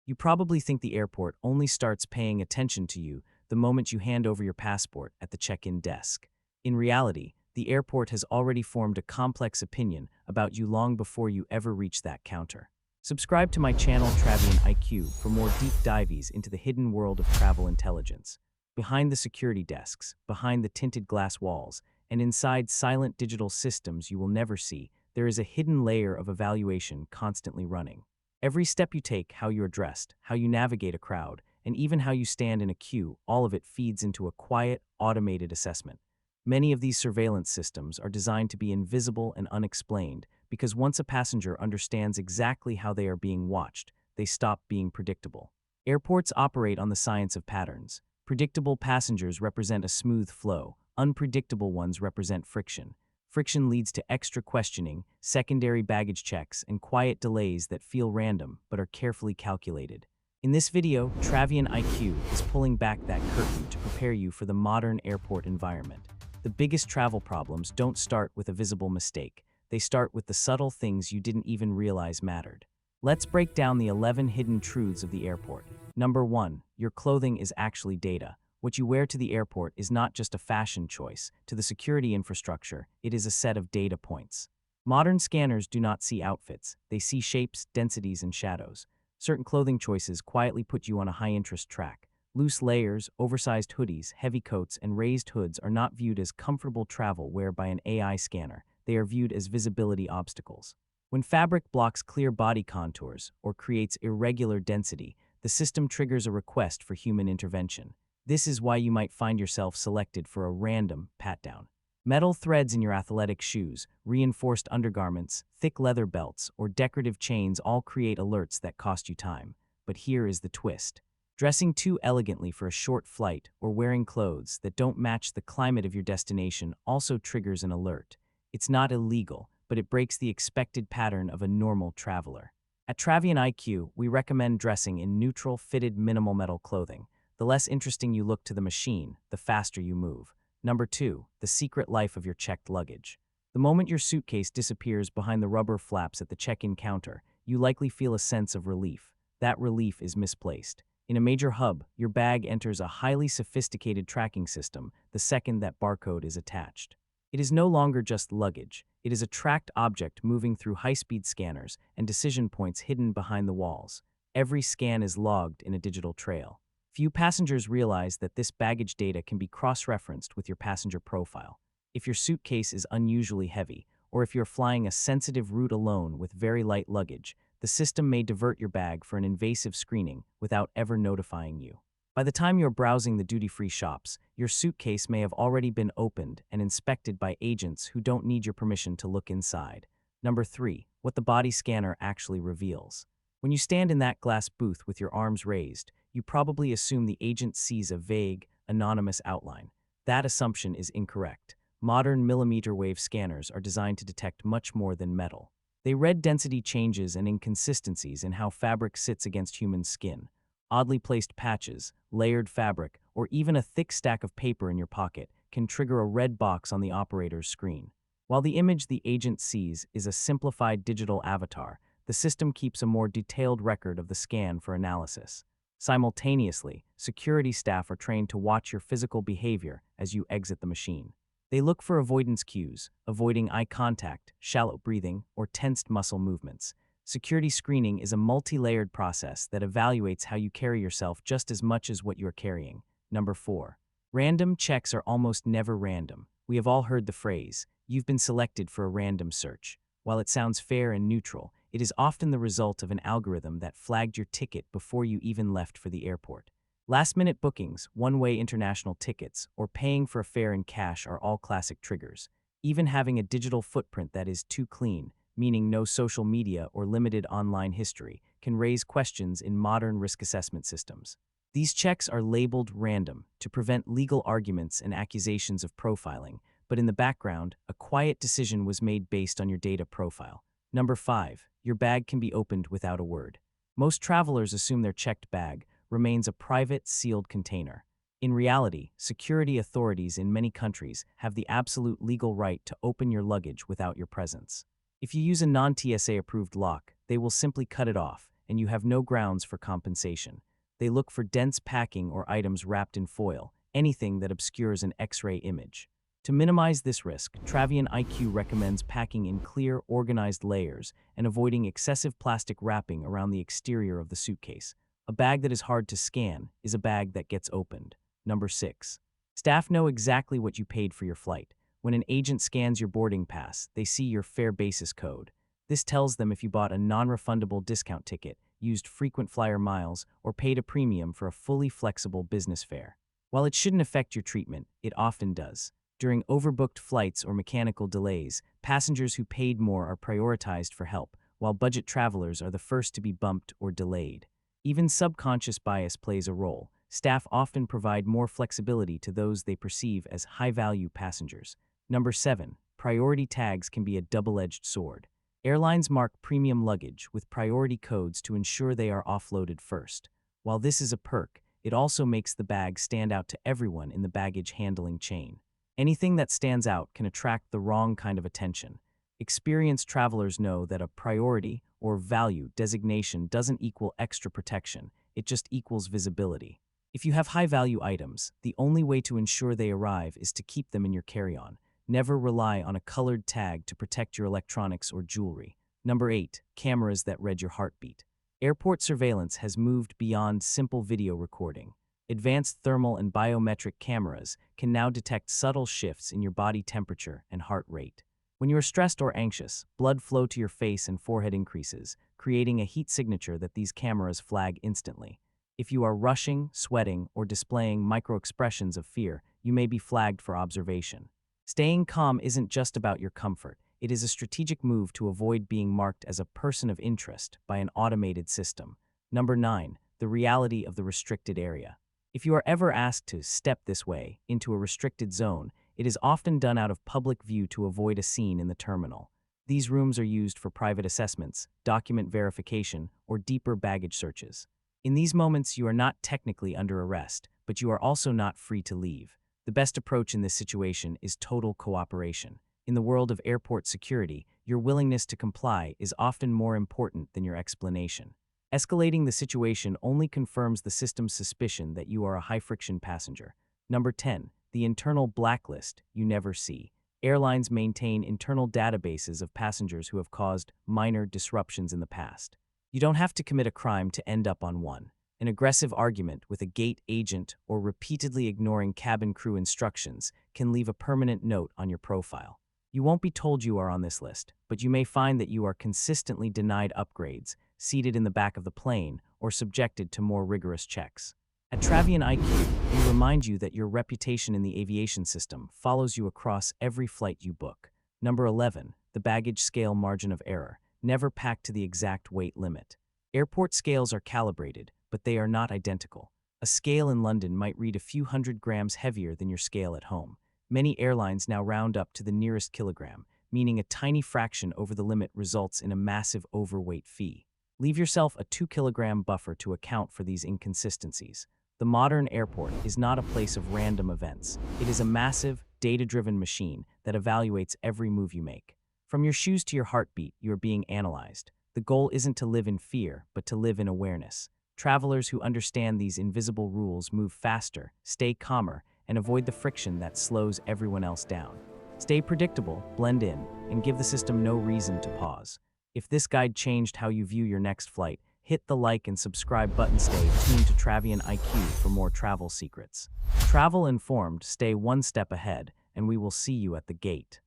You probably think the airport only starts paying attention to you the moment you hand over your passport at the check-in desk. In reality, the airport has already formed a complex opinion about you long before you ever reach that counter. Subscribe to my channel Travion IQ for more deep dives into the hidden world of travel intelligence. Behind the security desks, behind the tinted glass walls, and inside silent digital systems you will never see, there is a hidden layer of evaluation constantly running. Every step you take, how you're dressed, how you navigate a crowd, and even how you stand in a queue, all of it feeds into a quiet, automated assessment. Many of these surveillance systems are designed to be invisible and unexplained because once a passenger understands exactly how they are being watched, they stop being predictable. Airports operate on the science of patterns. Predictable passengers represent a smooth flow. Unpredictable ones represent friction. Friction leads to extra questioning, secondary baggage checks, and quiet delays that feel random but are carefully calculated. In this video, Travion IQ is pulling back that curtain to prepare you for the modern airport environment. The biggest travel problems don't start with a visible mistake. They start with the subtle things you didn't even realize mattered. Let's break down the 11 hidden truths of the airport. Number 1. Your clothing is actually data. What you wear to the airport is not just a fashion choice. To the security infrastructure, it is a set of data points. Modern scanners do not see outfits. They see shapes, densities, and shadows. Certain clothing choices quietly put you on a high-interest track. Loose layers, oversized hoodies, heavy coats, and raised hoods are not viewed as comfortable travel wear by an AI scanner. They are viewed as visibility obstacles. When fabric blocks clear body contours or creates irregular density, the system triggers a request for human intervention. This is why you might find yourself selected for a random pat-down. Metal threads in your athletic shoes, reinforced undergarments, thick leather belts, or decorative chains all create alerts that cost you time. But here is the twist. Dressing too elegantly for a short flight or wearing clothes that don't match the climate of your destination also triggers an alert. It's not illegal, but it breaks the expected pattern of a normal traveler. At Travion IQ, we recommend dressing in neutral, fitted, minimal metal clothing. The less interesting you look to the machine, the faster you move. Number 2, the secret life of your checked luggage. The moment your suitcase disappears behind the rubber flaps at the check-in counter, you likely feel a sense of relief. That relief is misplaced. In a major hub, your bag enters a highly sophisticated tracking system the second that barcode is attached. It is no longer just luggage. It is a tracked object moving through high-speed scanners and decision points hidden behind the walls. Every scan is logged in a digital trail. Few passengers realize that this baggage data can be cross-referenced with your passenger profile. If your suitcase is unusually heavy, or if you're flying a sensitive route alone with very light luggage, the system may divert your bag for an invasive screening without ever notifying you. By the time you're browsing the duty-free shops, your suitcase may have already been opened and inspected by agents who don't need your permission to look inside. Number 3, what the body scanner actually reveals. When you stand in that glass booth with your arms raised, you probably assume the agent sees a vague, anonymous outline. That assumption is incorrect. Modern millimeter-wave scanners are designed to detect much more than metal. They read density changes and inconsistencies in how fabric sits against human skin. Oddly placed patches, layered fabric, or even a thick stack of paper in your pocket can trigger a red box on the operator's screen. While the image the agent sees is a simplified digital avatar, the system keeps a more detailed record of the scan for analysis. Simultaneously, security staff are trained to watch your physical behavior as you exit the machine. They look for avoidance cues, avoiding eye contact, shallow breathing, or tensed muscle movements. Security screening is a multi-layered process that evaluates how you carry yourself just as much as what you're carrying. Number 4. Random checks are almost never random. We have all heard the phrase, "You've been selected for a random search." While it sounds fair and neutral, it is often the result of an algorithm that flagged your ticket before you even left for the airport. Last-minute bookings, one-way international tickets, or paying for a fare in cash are all classic triggers. Even having a digital footprint that is too clean, meaning no social media or limited online history, can raise questions in modern risk assessment systems. These checks are labeled random to prevent legal arguments and accusations of profiling, but in the background, a quiet decision was made based on your data profile. Number 5. Your bag can be opened without a word. Most travelers assume their checked bag remains a private, sealed container. In reality, security authorities in many countries have the absolute legal right to open your luggage without your presence. If you use a non-TSA approved lock, they will simply cut it off, and you have no grounds for compensation. They look for dense packing or items wrapped in foil, anything that obscures an X-ray image. To minimize this risk, Travion IQ recommends packing in clear, organized layers and avoiding excessive plastic wrapping around the exterior of the suitcase. A bag that is hard to scan is a bag that gets opened. Number 6. Staff know exactly what you paid for your flight. When an agent scans your boarding pass, they see your fare basis code. This tells them if you bought a non-refundable discount ticket, used frequent flyer miles, or paid a premium for a fully flexible business fare. While it shouldn't affect your treatment, it often does. During overbooked flights or mechanical delays, passengers who paid more are prioritized for help, while budget travelers are the first to be bumped or delayed. Even subconscious bias plays a role. Staff often provide more flexibility to those they perceive as high-value passengers. Number 7. Priority tags can be a double-edged sword. Airlines mark premium luggage with priority codes to ensure they are offloaded first. While this is a perk, it also makes the bag stand out to everyone in the baggage handling chain. Anything that stands out can attract the wrong kind of attention. Experienced travelers know that a priority or value designation doesn't equal extra protection, it just equals visibility. If you have high-value items, the only way to ensure they arrive is to keep them in your carry-on. Never rely on a colored tag to protect your electronics or jewelry. Number 8. Cameras that read your heartbeat. Airport surveillance has moved beyond simple video recording. Advanced thermal and biometric cameras can now detect subtle shifts in your body temperature and heart rate. When you are stressed or anxious, blood flow to your face and forehead increases, creating a heat signature that these cameras flag instantly. If you are rushing, sweating, or displaying micro-expressions of fear, you may be flagged for observation. Staying calm isn't just about your comfort. It is a strategic move to avoid being marked as a person of interest by an automated system. Number 9. The reality of the restricted area. If you are ever asked to step this way into a restricted zone, it is often done out of public view to avoid a scene in the terminal. These rooms are used for private assessments, document verification, or deeper baggage searches. In these moments, you are not technically under arrest, but you are also not free to leave. The best approach in this situation is total cooperation. In the world of airport security, your willingness to comply is often more important than your explanation. Escalating the situation only confirms the system's suspicion that you are a high-friction passenger. Number 10. The internal blacklist you never see. Airlines maintain internal databases of passengers who have caused minor disruptions in the past. You don't have to commit a crime to end up on one. An aggressive argument with a gate agent or repeatedly ignoring cabin crew instructions can leave a permanent note on your profile. You won't be told you are on this list, but you may find that you are consistently denied upgrades, seated in the back of the plane, or subjected to more rigorous checks. At Travion IQ, we remind you that your reputation in the aviation system follows you across every flight you book. Number 11. The baggage scale margin of error. Never pack to the exact weight limit. Airport scales are calibrated, but they are not identical. A scale in London might read a few hundred grams heavier than your scale at home. Many airlines now round up to the nearest kilogram, meaning a tiny fraction over the limit results in a massive overweight fee. Leave yourself a 2-kilogram buffer to account for these inconsistencies. The modern airport is not a place of random events. It is a massive, data-driven machine that evaluates every move you make. From your shoes to your heartbeat, you are being analyzed. The goal isn't to live in fear, but to live in awareness. Travelers who understand these invisible rules move faster, stay calmer, and avoid the friction that slows everyone else down. Stay predictable, blend in, and give the system no reason to pause. If this guide changed how you view your next flight, hit the like and subscribe button. Stay tuned to Travion IQ for more travel secrets. Travel informed, stay one step ahead, and we will see you at the gate.